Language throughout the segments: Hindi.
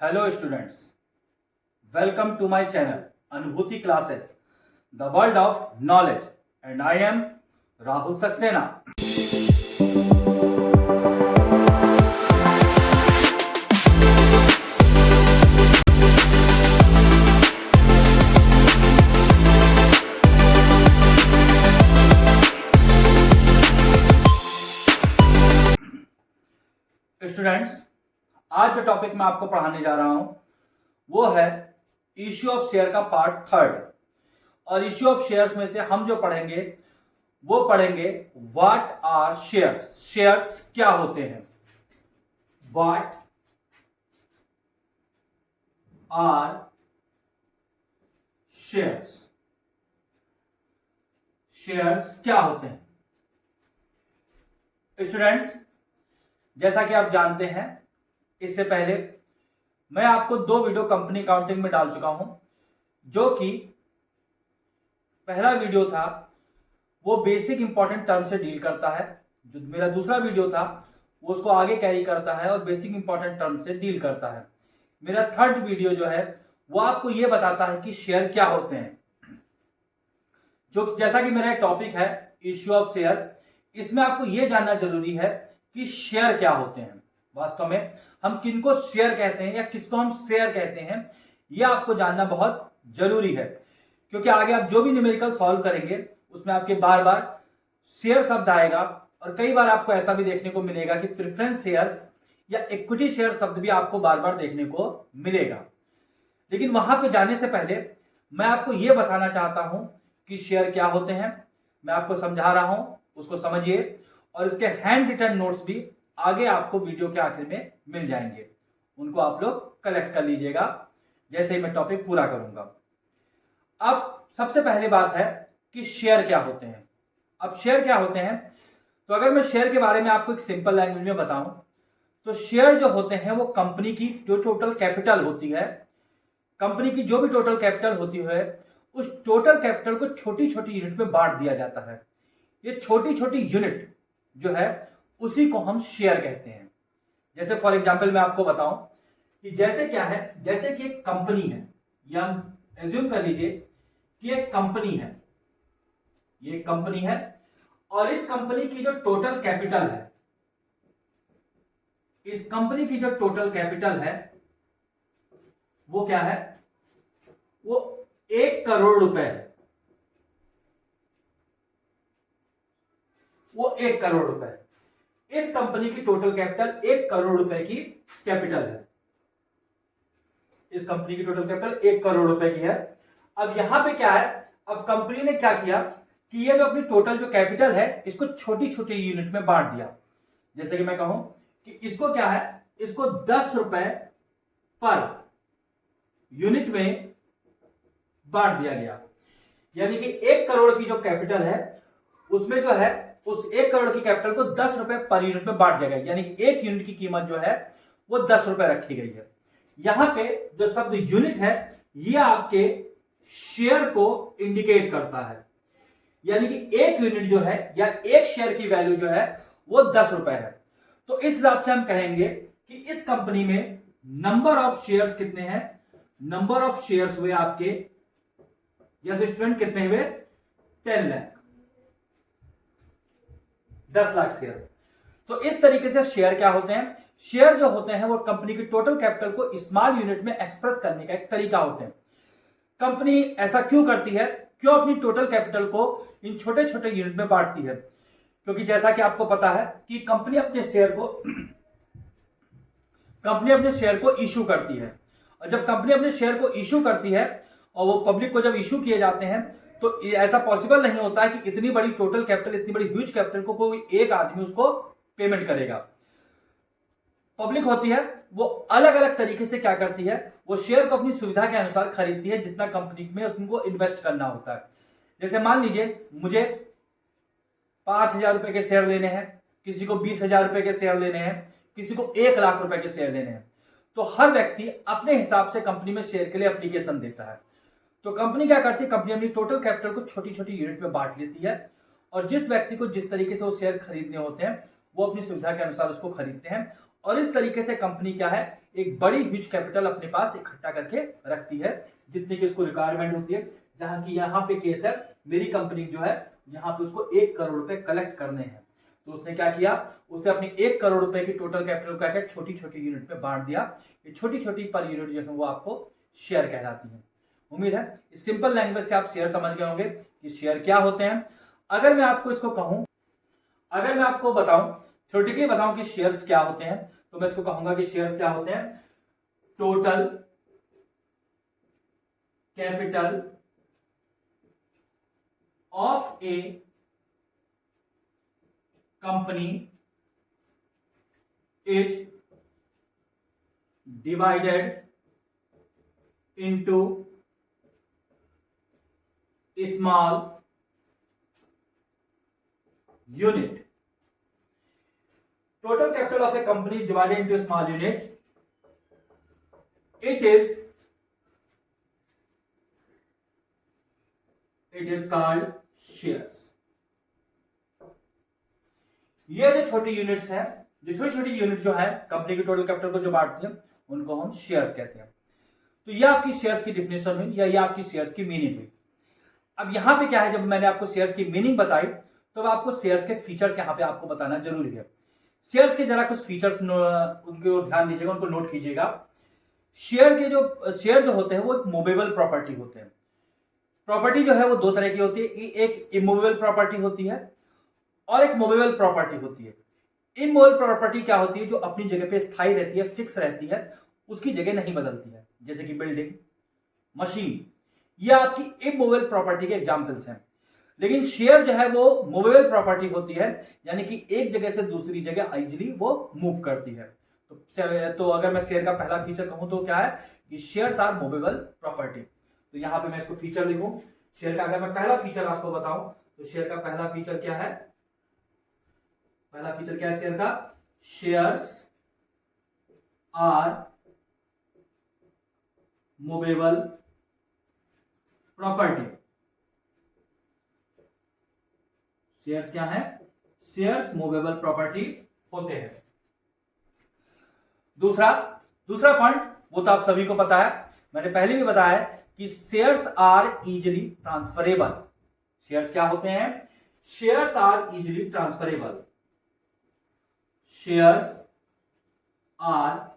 Hello students, welcome to my channel Anubhuti Classes, the world of knowledge, and I am Rahul Saxena. Students, आज जो टॉपिक मैं आपको पढ़ाने जा रहा हूं वो है इश्यू ऑफ शेयर का पार्ट थर्ड। और इश्यू ऑफ शेयर्स में से हम जो पढ़ेंगे वो पढ़ेंगे व्हाट आर शेयर्स। शेयर्स क्या होते हैं, व्हाट आर शेयर्स। शेयर्स क्या होते हैं स्टूडेंट्स? जैसा कि आप जानते हैं, इससे पहले मैं आपको 2 वीडियो कंपनी अकाउंटिंग में डाल चुका हूं। जो कि पहला वीडियो था वो बेसिक इंपॉर्टेंट टर्म से डील करता है, जो मेरा दूसरा वीडियो था वो उसको आगे कैरी करता है और बेसिक इंपॉर्टेंट टर्म से डील करता है। मेरा थर्ड वीडियो जो है वो आपको ये बताता है कि शेयर क्या होते हैं। जो जैसा कि मेरा टॉपिक है इश्यू ऑफ शेयर, इसमें आपको ये जानना जरूरी है कि शेयर क्या होते हैं। वास्तव में हम किनको शेयर कहते हैं या किसको हम शेयर कहते हैं, यह आपको जानना बहुत जरूरी है, क्योंकि आगे आप जो भी न्यूमेरिकल सॉल्व करेंगे उसमें आपके बार बार शेयर शब्द आएगा। और कई बार आपको ऐसा भी देखने को मिलेगा कि प्रेफरेंस शेयर्स या इक्विटी शेयर शब्द भी आपको बार बार देखने को मिलेगा। लेकिन वहां पे जाने से पहले मैं आपको यह बताना चाहता हूं कि शेयर क्या होते हैं। मैं आपको समझा रहा हूं, उसको समझिए, और इसके हैंड रिटन नोट्स भी आगे आपको वीडियो के आखिर में मिल जाएंगे। उनको आप लोग कलेक्ट कर लीजिएगा जैसे ही मैं टॉपिक पूरा करूंगा। अब सबसे पहली बात है कि शेयर क्या होते हैं। अब शेयर क्या होते हैं, तो अगर मैं शेयर के बारे में आपको एक सिंपल लैंग्वेज में बताऊं तो शेयर जो होते हैं वो कंपनी की जो टोटल कैपिटल होती है, कंपनी की जो भी टोटल कैपिटल होती है, उस टोटल कैपिटल को छोटी छोटी यूनिट में बांट दिया जाता है। ये छोटी छोटी यूनिट जो है उसी को हम शेयर कहते हैं। जैसे फॉर एग्जांपल मैं आपको बताऊं कि जैसे क्या है, जैसे कि एक कंपनी है, या हम एज्यूम कर लीजिए कि एक कंपनी है, ये कंपनी है, और इस कंपनी की जो टोटल कैपिटल है, इस कंपनी की जो टोटल कैपिटल है वो क्या है, वो 1 करोड़ रुपए है। वो 1 करोड़ रुपए है। इस कंपनी की टोटल कैपिटल 1 करोड़ रुपए की कैपिटल है। इस कंपनी की टोटल कैपिटल 1 करोड़ रुपए की है। अब यहां पे क्या है, अब कंपनी ने क्या किया कि ये जो अपनी टोटल जो कैपिटल है इसको छोटी छोटी यूनिट में बांट दिया। जैसे कि मैं कहूं कि इसको क्या है, इसको 10 रुपए पर यूनिट में बांट दिया गया। यानी कि 1 करोड़ की जो कैपिटल है उसमें जो है उस 1 करोड़ की कैपिटल को 10 रुपए पर यूनिट में बांट दिया गया। यानी कि 1 यूनिट की कीमत जो है वो 10 रुपए रखी गई है। यहां पे जो शब्द यूनिट है ये आपके शेयर को इंडिकेट करता है। यानी कि 1 यूनिट जो है या 1 शेयर की वैल्यू जो है वो 10 रुपए है। तो इस हिसाब से हम कहेंगे कि इस कंपनी में नंबर ऑफ शेयर्स कितने हैं, नंबर ऑफ शेयर्स हुए आपके, यस स्टूडेंट, कितने हुए, 10 लाख, 10 लाख शेयर। तो इस तरीके से शेयर क्या होते हैं, शेयर जो होते हैं वो कंपनी की टोटल कैपिटल को स्मॉल यूनिट में एक्सप्रेस करने का एक तरीका होते हैं। कंपनी ऐसा क्यों करती है, क्यों अपनी टोटल कैपिटल को इन छोटे छोटे यूनिट में बांटती है? क्योंकि जैसा कि आपको पता है कि कंपनी अपने शेयर को इश्यू करती है, और जब कंपनी अपने शेयर को इश्यू करती है और वो पब्लिक को जब इश्यू किए जाते हैं तो ऐसा पॉसिबल नहीं होता है कि इतनी बड़ी टोटल कैपिटल, इतनी बड़ी ह्यूज कैपिटल को कोई एक आदमी उसको पेमेंट करेगा। पब्लिक होती है वो अलग अलग तरीके से क्या करती है, वो शेयर को अपनी सुविधा के अनुसार खरीदती है, जितना कंपनी में उनको इन्वेस्ट करना होता है। जैसे मान लीजिए मुझे 5,000 रुपए के शेयर लेने हैं, किसी को 20,000 रुपए के शेयर लेने हैं, किसी को 1 लाख रुपए के शेयर लेने हैं। तो हर व्यक्ति अपने हिसाब से कंपनी में शेयर के लिए एप्लीकेशन देता है। तो कंपनी क्या करती है, कंपनी अपनी टोटल कैपिटल को छोटी छोटी यूनिट में बांट लेती है, और जिस व्यक्ति को जिस तरीके से वो शेयर खरीदने होते हैं वो अपनी सुविधा के अनुसार उसको खरीदते हैं और इस तरीके से कंपनी क्या है, एक बड़ी ह्यूज कैपिटल अपने पास इकट्ठा करके रखती है, जितनी की उसको रिक्वायरमेंट होती है। जहां की यहाँ पे केस है, मेरी कंपनी जो है यहाँ पे उसको 1 करोड़ रुपए कलेक्ट करने हैं, तो उसने क्या किया, उसने अपनी 1 करोड़ रुपए की टोटल कैपिटल क्या क्या छोटी छोटी यूनिट में बांट दिया। ये छोटी छोटी पर यूनिट जो है वो आपको शेयर कहलाती है। उम्मीद है इस सिंपल लैंग्वेज से आप शेयर समझ गए होंगे कि शेयर क्या होते हैं। अगर मैं आपको इसको कहूं, अगर मैं आपको बताऊं, थ्योरेटिकली बताऊं कि शेयर्स क्या होते हैं, तो मैं इसको कहूंगा कि शेयर्स क्या होते हैं, total capital of A company is divided into small unit. Total capital of a company is divided into a small unit. It is called shares. ये जो छोटी यूनिट्स हैं, जो छोटी छोटी यूनिट जो है कंपनी की टोटल कैपिटल को जो बांटती है, उनको हम शेयर्स कहते हैं। तो ये आपकी शेयर्स की डिफिनेशन हुई, या ये आपकी शेयर्स की मीनिंग हुई। अब यहां पे क्या है, जब मैंने आपको शेयर्स की मीनिंग बताई, तो आपको शेयर्स के फीचर्स यहां पे आपको बताना जरूरी है। शेयर्स के जरा कुछ फीचर्स उनको ध्यान दीजिएगा, उनको नोट कीजिएगा। शेयर जो होते हैं वो एक मूवेबल प्रॉपर्टी होते हैं। प्रॉपर्टी जो है वो 2 तरह की होती है, एक इमूवेबल प्रॉपर्टी होती है और एक मूवेबल प्रॉपर्टी होती है। इमूवेबल प्रॉपर्टी क्या होती है, जो अपनी जगह पे स्थायी रहती है, फिक्स रहती है, उसकी जगह नहीं बदलती है, जैसे कि बिल्डिंग, मशीन, ये आपकी इमूवेबल प्रॉपर्टी के एग्जांपल्स हैं। लेकिन शेयर जो है वो मूवेबल प्रॉपर्टी होती है, यानी कि एक जगह से दूसरी जगह इजीली वो मूव करती है। तो अगर मैं शेयर का पहला फीचर कहूं तो क्या है कि शेयर्स आर मूवेबल प्रॉपर्टी। तो यहां पे मैं इसको फीचर लिखूं शेयर का। अगर मैं पहला फीचर आपको बताऊं तो शेयर का पहला फीचर क्या है, पहला फीचर क्या है शेयर का, shares are movable property. Shares क्या है, शेयर्स मूवेबल प्रॉपर्टी होते हैं। दूसरा पॉइंट वो तो आप सभी को पता है, मैंने पहले भी बताया है कि shares are easily transferable. Shares क्या होते हैं, shares are easily transferable. Shares are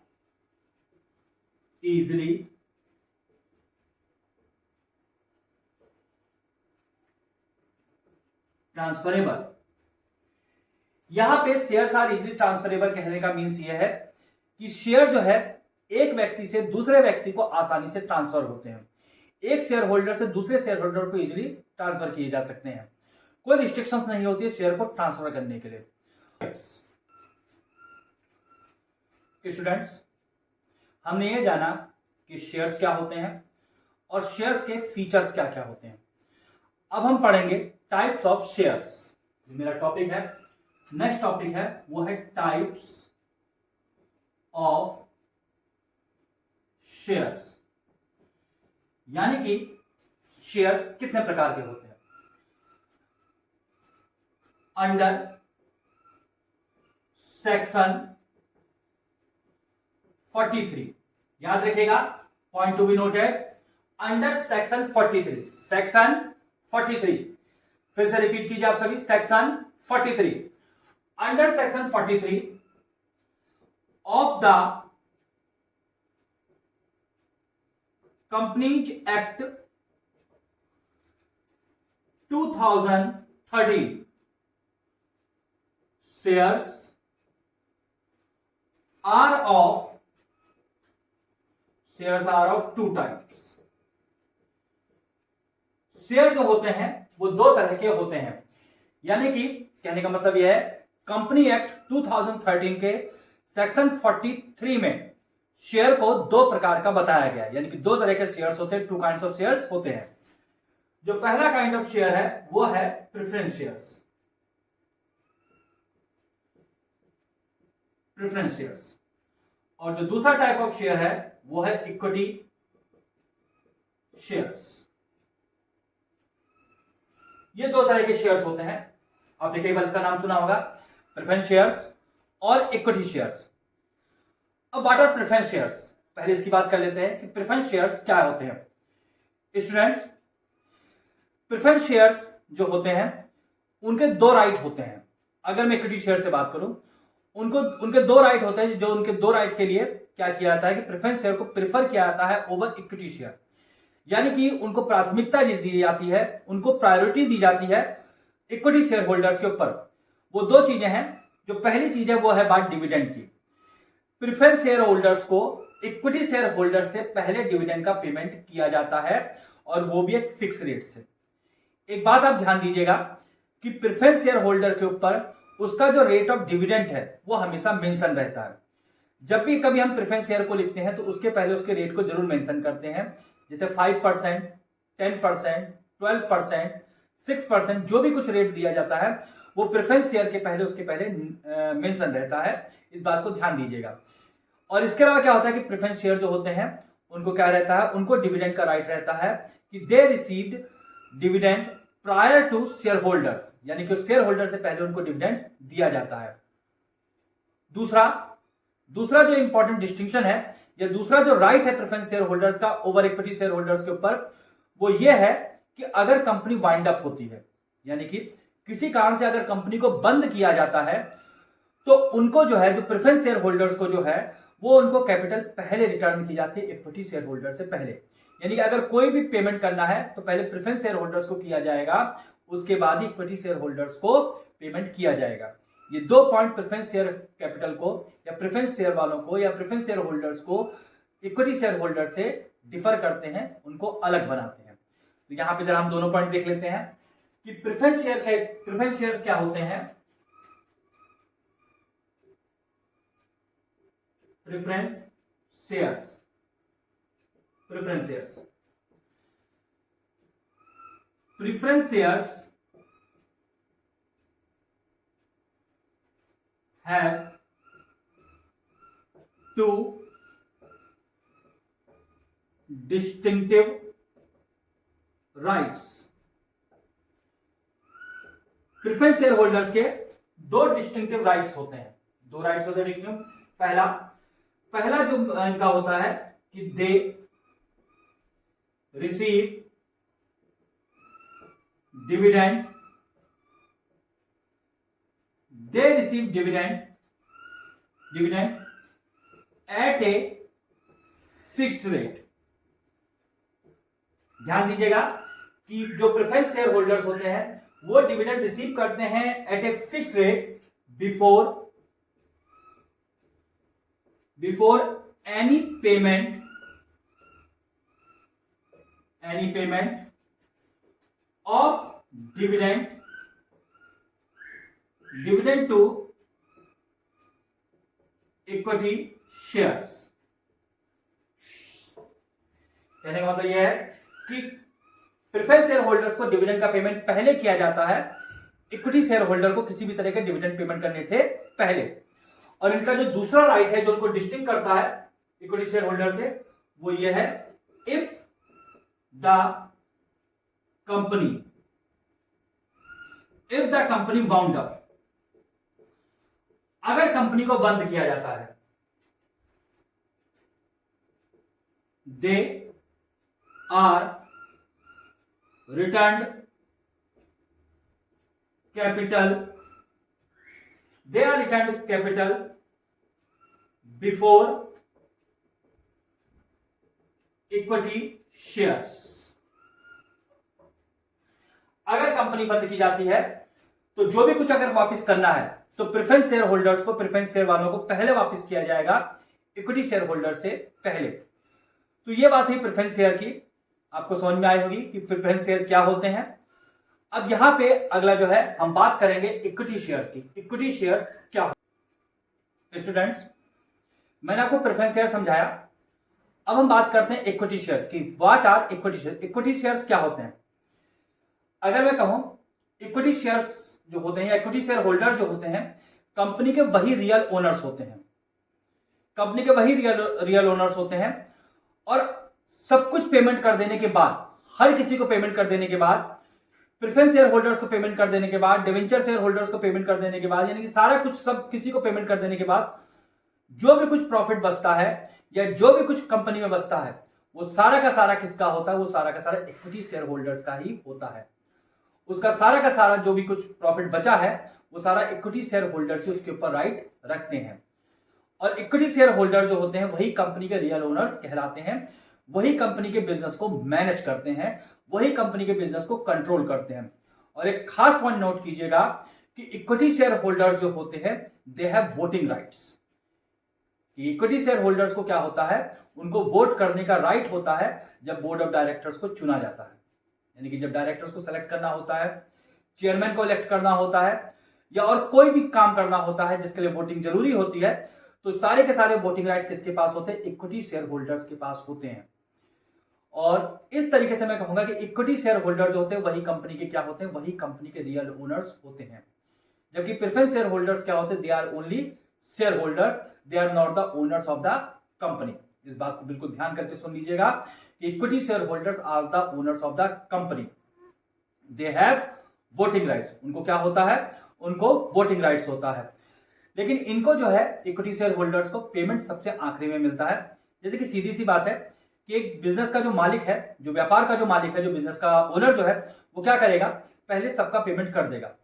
easily transferable. यहां पे शेयर्स आर इजीली ट्रांसफरेबल कहने का मीन्स यह है कि शेयर जो है एक व्यक्ति से दूसरे व्यक्ति को आसानी से ट्रांसफर होते हैं। एक शेयर होल्डर से दूसरे शेयर होल्डर को इजीली ट्रांसफर किए जा सकते हैं, कोई रिस्ट्रिक्शंस नहीं होती है शेयर को ट्रांसफर करने के लिए। स्टूडेंट्स, हमने ये जाना कि शेयर्स क्या होते हैं और शेयर्स के फीचर्स क्या क्या होते हैं। अब हम पढ़ेंगे टाइप्स ऑफ शेयर्स। मेरा टॉपिक है, नेक्स्ट टॉपिक है वो है टाइप्स ऑफ शेयर्स, यानी कि शेयर्स कितने प्रकार के होते हैं। अंडर सेक्शन 43, याद रखिएगा, point to be noted, under section 43, section 43, फिर से रिपीट कीजिए आप सभी, section 43, under section 43 of the Companies Act 2013, shares are of two types. Share जो होते हैं वो 2 तरह के होते हैं, यानी कि कहने का मतलब यह है कंपनी एक्ट 2013 के सेक्शन 43 में शेयर को 2 प्रकार का बताया गया, यानी कि 2 तरह के शेयर्स होते हैं, 2 काइंड्स ऑफ शेयर्स होते हैं। जो पहला काइंड ऑफ शेयर है वो है प्रेफरेंस शेयर्स, प्रेफरेंस शेयर्स, और जो दूसरा टाइप ऑफ शेयर है वो है इक्विटी शेयर्स। ये 2 तरह के शेयर्स होते हैं, आपने कई बार इसका नाम सुना होगा, प्रेफरेंस शेयर्स और इक्विटी शेयर्स। अब व्हाट आर प्रेफरेंस शेयर्स, पहले इसकी बात कर लेते हैं कि प्रेफरेंस शेयर्स क्या होते हैं। स्टूडेंट्स, प्रेफरेंस शेयर्स जो होते हैं उनके दो राइट होते हैं। अगर मैं इक्विटी शेयर से बात करूं, उनके दो राइट होते हैं। जो उनके दो राइट के लिए क्या किया जाता है कि प्रेफरेंस शेयर को प्रेफर किया जाता है ओवर इक्विटी शेयर, यानी कि उनको प्राथमिकता दी जाती है, उनको प्रायोरिटी दी जाती है इक्विटी शेयर होल्डर्स के ऊपर। वो दो चीजें हैं। जो पहली चीज है वो है बात डिविडेंड की। प्रेफरेंस शेयर होल्डर्स को इक्विटी शेयर होल्डर से पहले डिविडेंड का पेमेंट किया जाता है, और वो भी एक फिक्स रेट से। एक बात आप ध्यान दीजिएगा कि प्रेफरेंस शेयर होल्डर के ऊपर उसका जो रेट ऑफ डिविडेंड है वो हमेशा मेंशन रहता है। जब भी कभी हम प्रेफरेंस शेयर को लिखते हैं तो उसके पहले उसके रेट को जरूर मेंशन करते हैं, जैसे 5%, 10%, 12%, 6%, जो भी कुछ रेट दिया जाता है वो प्रेफरेंस शेयर के पहले उसके पहले मेंशन रहता है। इस बात को ध्यान दीजिएगा। और इसके अलावा क्या होता है कि प्रेफरेंस शेयर जो होते हैं उनको क्या रहता है, उनको डिविडेंड का राइट रहता है कि they received dividend prior to share holders, यानी कि शेयर होल्डर से पहले उनको डिविडेंड दिया जाता है। दूसरा जो इंपॉर्टेंट डिस्टिंक्शन है, या दूसरा जो राइट है प्रेफरेंस शेयर होल्डर्स का ओवर इक्विटी शेयर होल्डर्स के ऊपर, वो ये है कि अगर कंपनी वाइंड अप होती है, यानी कि किसी कारण से अगर कंपनी को बंद किया जाता है, तो उनको जो है, जो प्रेफरेंस शेयर होल्डर्स को जो है, वो उनको कैपिटल पहले रिटर्न की जाती है इक्विटी शेयर होल्डर से पहले। यानी कि अगर कोई भी पेमेंट करना है तो पहले प्रेफरेंस शेयर होल्डर्स को किया जाएगा, उसके बाद ही इक्विटी शेयर होल्डर्स को पेमेंट किया जाएगा। ये दो पॉइंट प्रेफरेंस शेयर कैपिटल को, या प्रेफरेंस शेयर वालों को, या प्रेफरेंस शेयर होल्डर्स को इक्विटी शेयर होल्डर से डिफर करते हैं, उनको अलग बनाते हैं। तो यहां पे जरा हम दोनों पॉइंट देख लेते हैं कि प्रेफरेंस शेयर्स क्या होते हैं। Preference shares have two distinctive rights। Preference share holders के दो डिस्टिंक्टिव राइट्स होते हैं। दो राइट्स होते हैं। पहला जो इनका होता है कि they receive dividend at a fixed rate. ध्यान दीजिएगा कि जो प्रेफरेंस शेयर होल्डर्स होते हैं वो डिविडेंड रिसीव करते हैं at a fixed rate before any payment of dividend to equity shares. कहने का मतलब यह है कि प्रेफरेंस शेयर होल्डर्स को डिविडेंड का पेमेंट पहले किया जाता है इक्विटी शेयर होल्डर को किसी भी तरह के डिविडेंड पेमेंट करने से पहले। और इनका जो दूसरा राइट है जो उनको डिस्टिंक्ट करता है इक्विटी शेयर होल्डर से, वो ये है if the company wound up, अगर कंपनी को बंद किया जाता है, they are returned capital before equity shares. अगर कंपनी बंद की जाती है तो जो भी कुछ अगर वापस करना है तो प्रेफरेंस शेयर होल्डर्स को, प्रेफरेंस शेयर वालों को पहले वापस किया जाएगा इक्विटी शेयर होल्डर से पहले। तो ये बात हुई प्रेफरेंस शेयर की। आपको समझ में आई होगी कि प्रेफरेंस शेयर क्या होते हैं। अब यहां पे अगला जो है हम बात करेंगे इक्विटी शेयर्स की। इक्विटी शेयर्स क्या होते हैं? स्टूडेंट्स, मैंने आपको प्रेफरेंस शेयर समझाया, अब हम बात करते हैं इक्विटी शेयर्स की। What are equity shares? Equity shares क्या होते हैं? अगर मैं कहूं इक्विटी शेयर्स जो होते हैं या इक्विटी शेयर होल्डर जो होते हैं, कंपनी के वही रियल ओनर्स होते हैं। कंपनी के वही रियल ओनर्स होते हैं और सब कुछ पेमेंट कर देने के बाद, हर किसी को पेमेंट कर देने के बाद, प्रेफरेंस शेयर होल्डर्स को पेमेंट कर देने के बाद, डिवेंचर शेयर होल्डर्स को पेमेंट कर देने के बाद, यानी कि सारा कुछ सब किसी को पेमेंट कर देने के बाद जो भी कुछ प्रॉफिट बचता है या जो भी कुछ कंपनी में बचता है वो सारा का सारा किसका होता है? वो सारा का सारा इक्विटी शेयर होल्डर्स का ही होता है। उसका सारा का सारा जो भी कुछ प्रॉफिट बचा है वो सारा इक्विटी शेयर होल्डर्स ही उसके ऊपर राइट रखते हैं। और इक्विटी शेयर होल्डर जो होते हैं वही कंपनी के रियल ओनर्स कहलाते हैं, वही कंपनी के बिजनेस को मैनेज करते हैं, वही कंपनी के बिजनेस को कंट्रोल करते हैं। और एक खास पॉइंट नोट कीजिएगा कि इक्विटी शेयर होल्डर्स जो होते हैं दे have voting rights. Equity share holders को क्या होता है? उनको वोट करने का राइट होता है जब बोर्ड ऑफ डायरेक्टर्स को चुना जाता है। यानी कि जब डायरेक्टर्स को सेलेक्ट करना होता है, चेयरमैन को इलेक्ट करना होता है या और कोई भी काम करना होता है जिसके लिए वोटिंग जरूरी होती है, तो सारे के सारे वोटिंग राइट किसके पास होते हैं? इक्विटी शेयर होल्डर्स के पास होते हैं। और इस तरीके से मैं कहूंगा कि इक्विटी शेयर होल्डर जो होते हैं वही कंपनी के क्या होते हैं? वही कंपनी के रियल ओनर्स होते हैं। जबकि प्रेफरेंस शेयर होल्डर्स क्या होते हैं? They are only share holders, they are not the owners of the company. इस बात को बिल्कुल ध्यान करके सुन लीजिएगा कि equity share holders are the owners of the company, they have voting rights. उनको क्या होता है? उनको वोटिंग राइट्स होता है। लेकिन इनको जो है इक्विटी शेयर होल्डर्स को पेमेंट सबसे आखिरी में मिलता है। जैसे कि सीधी सी बात है कि एक बिजनेस का जो मालिक है, जो व्यापार का जो मालिक है, जो बिजनेस का ओनर जो है, वो क्या करेगा? पहले सबका पेमेंट कर देगा,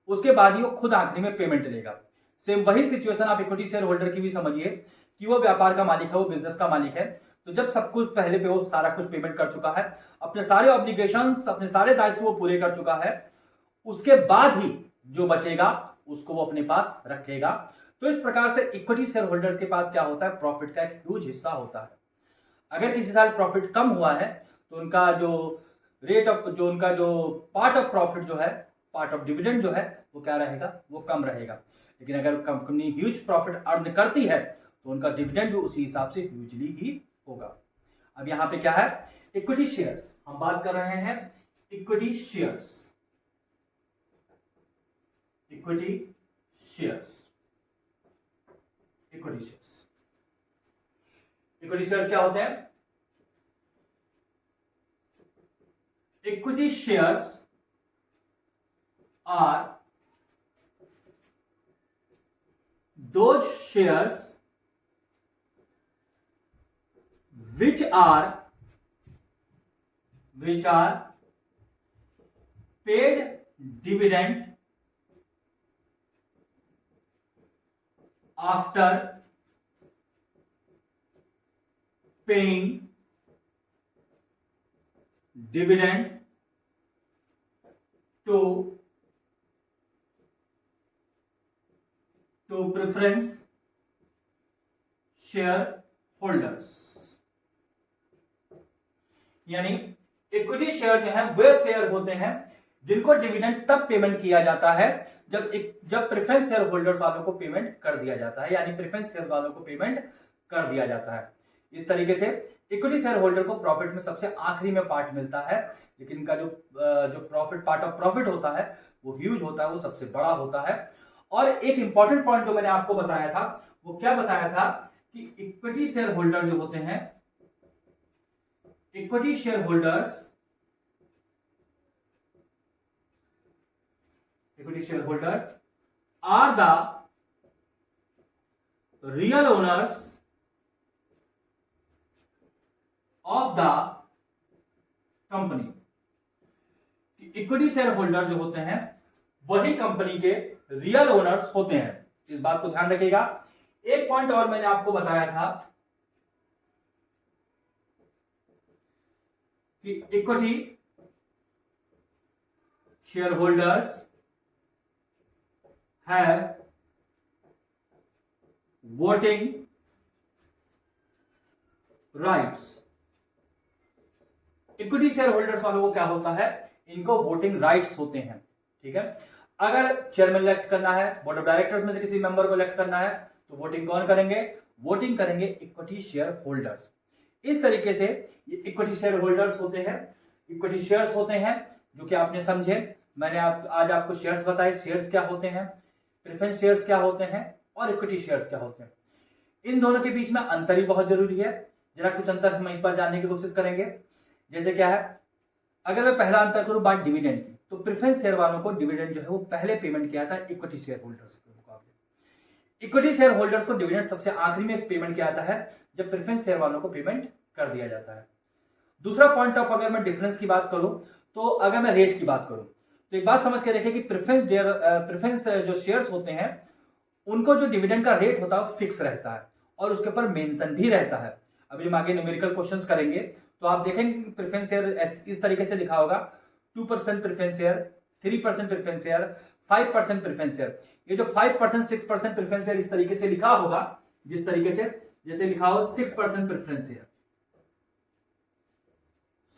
उसके बाद ही वो खुद आखिरी में पेमेंट लेगा। सेम वही सिचुएशन आप इक्विटी शेयर होल्डर की भी समझिए कि वो व्यापार का मालिक है, वो बिजनेस का मालिक है। तो जब सब कुछ पहले पे वो सारा कुछ पेमेंट कर चुका है, अपने सारे ऑब्लिगेशंस, अपने सारे दायित्व वो पूरे कर चुका है, उसके बाद ही जो बचेगा उसको वो अपने पास रखेगा। तो इस प्रकार से इक्विटी शेयर होल्डर्स के पास क्या होता है? प्रॉफिट का एक ह्यूज हिस्सा होता है। अगर किसी साल प्रॉफिट कम हुआ है तो उनका जो रेट ऑफ, जो उनका जो पार्ट ऑफ प्रॉफिट जो है, पार्ट ऑफ डिविडेंड जो है, वो क्या रहेगा? वो कम रहेगा। लेकिन अगर कंपनी ह्यूज प्रॉफिट अर्न करती है तो उनका डिविडेंड भी उसी हिसाब से ह्यूजली ही होगा। अब यहां पे क्या है? इक्विटी शेयर्स हम बात कर रहे हैं। Equity shares, equity shares, equity shares, equity shares क्या होते हैं? Equity shares are those shares which are paid dividend after paying dividend to preference share holders. यानी इक्विटी शेयर जो है वे शेयर होते हैं जिनको डिविडेंड तब पेमेंट किया जाता है जब प्रेफरेंस शेयर होल्डर्स वालों को पेमेंट कर दिया जाता है, यानी प्रेफरेंस शेयर वालों को पेमेंट कर दिया जाता है। इस तरीके से इक्विटी शेयर होल्डर को प्रॉफिट में सबसे आखिरी में पार्ट मिलता है, लेकिन इनका जो प्रॉफिट, पार्ट ऑफ प्रॉफिट होता है वो ह्यूज होता है, वो सबसे बड़ा होता है। और एक इंपॉर्टेंट पॉइंट जो मैंने आपको बताया था वो क्या बताया था कि इक्विटी शेयर होल्डर जो होते हैं, equity share holders, equity share holders are the real owners of the company. Equity share holder जो होते हैं वही कंपनी के रियल ओनर्स होते हैं। इस बात को ध्यान रखिएगा। एक पॉइंट और मैंने आपको बताया था कि equity share holders have voting rights. Equity share holders वालों को क्या होता है? इनको वोटिंग राइट्स होते हैं। ठीक है, अगर चेयरमैन इलेक्ट करना है, बोर्ड ऑफ डायरेक्टर्स में से किसी मेंबर को इलेक्ट करना है, तो वोटिंग कौन करेंगे? वोटिंग करेंगे इक्विटी शेयर होल्डर्स। इस तरीके से ये इक्विटी शेयर होल्डर्स होते हैं, इक्विटी शेयर्स होते हैं, जो कि आपने समझे। मैंने आज आपको शेयर्स बताए, शेयर्स क्या होते हैं, प्रेफरेंस शेयर्स क्या होते हैं और इक्विटी शेयर्स क्या होते हैं। इन दोनों के बीच में अंतर भी बहुत जरूरी है। जरा कुछ अंतर हम यहीं पर जानने की कोशिश करेंगे। जैसे क्या है, अगर मैं पहला अंतर करूं बात डिविडेंड की, तो प्रेफरेंस शेयर वालों को डिविडेंड जो है वो पहले पेमेंट किया था इक्विटी शेयर होल्डर्स के मुकाबले। इक्विटी शेयर होल्डर्स को डिविडेंड सबसे आखिरी में पेमेंट किया जाता है जब प्रेफरेंस शेयर वालों को पेमेंट कर दिया जाता है। दूसरा पॉइंट ऑफ अगर मैं डिफरेंस की बात करूं, तो अगर मैं रेट की बात करूं तो एक बात समझ के देखें कि प्रेफरेंस जो शेयर्स होते हैं उनको जो डिविडेंड का रेट होता है फिक्स रहता है और उसके ऊपर मेंशन भी रहता है। अभी हम आगे न्यूमेरिकल क्वेश्चंस करेंगे तो आप देखेंगे कि प्रेफरेंस शेयर इस तरीके से लिखा होगा, 2% preference share, 3% preference share, 5% preference share. ये जो 5%, 6% प्रेफरेंस शेयर इस तरीके से लिखा होगा, जिस तरीके से जैसे लिखा हो 6% प्रेफरेंस शेयर,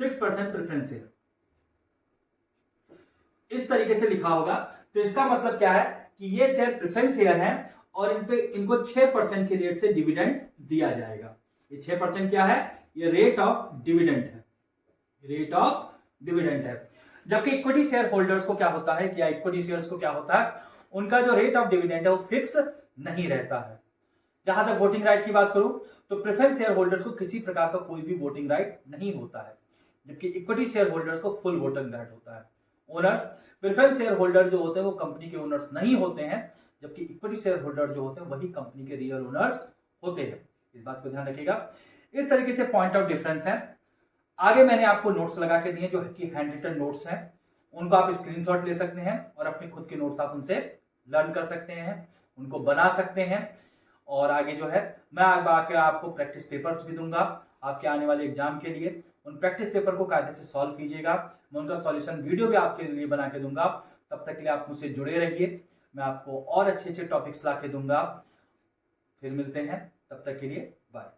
6% प्रेफरेंस शेयर इस तरीके से लिखा होगा, तो इसका मतलब क्या है कि ये शेयर प्रेफरेंस शेयर है और इनको 6% के रेट से डिविडेंड दिया जाएगा। ये 6% क्या है? ये रेट ऑफ डिविडेंड है, रेट ऑफ डिविडेंड है। जबकि इक्विटी शेयर होल्डर्स को क्या होता है, क्या इक्विटी शेयर्स को क्या होता है, उनका जो रेट ऑफ डिविडेंड है वो फिक्स नहीं रहता है। जहां तक वोटिंग राइट की बात करूं तो प्रेफरेंस शेयर होल्डर्स को किसी प्रकार का कोई भी वोटिंग राइट नहीं होता है, जबकि इक्विटी शेयर होल्डर्स को फुल वोटिंग राइट होता है। ओनर्स, प्रेफरेंस शेयर होल्डर जो होते हैं वो कंपनी के ओनर्स नहीं होते हैं, जबकि इक्विटी शेयर होल्डर जो होते हैं वही कंपनी के रियल ओनर्स होते हैं। इस बात को ध्यान रखिएगा। इस तरीके से पॉइंट ऑफ डिफरेंस है। आगे मैंने आपको नोट्स लगा के दिए जो कि हैंड रिटन नोट्स हैं, उनको आप स्क्रीनशॉट ले सकते हैं और अपने खुद के नोट्स आप उनसे लर्न कर सकते हैं, उनको बना सकते हैं। और आगे जो है मैं आगे आपको प्रैक्टिस पेपर्स भी दूंगा आपके आने वाले एग्जाम के लिए। उन प्रैक्टिस पेपर को कायदे से सॉल्व कीजिएगा। मैं उनका सॉल्यूशन वीडियो भी आपके लिए बना के दूंगा। तब तक के लिए आप मुझसे जुड़े रहिए, मैं आपको और अच्छे अच्छे टॉपिक्स ला के दूंगा। फिर मिलते हैं, तब तक के लिए बाय।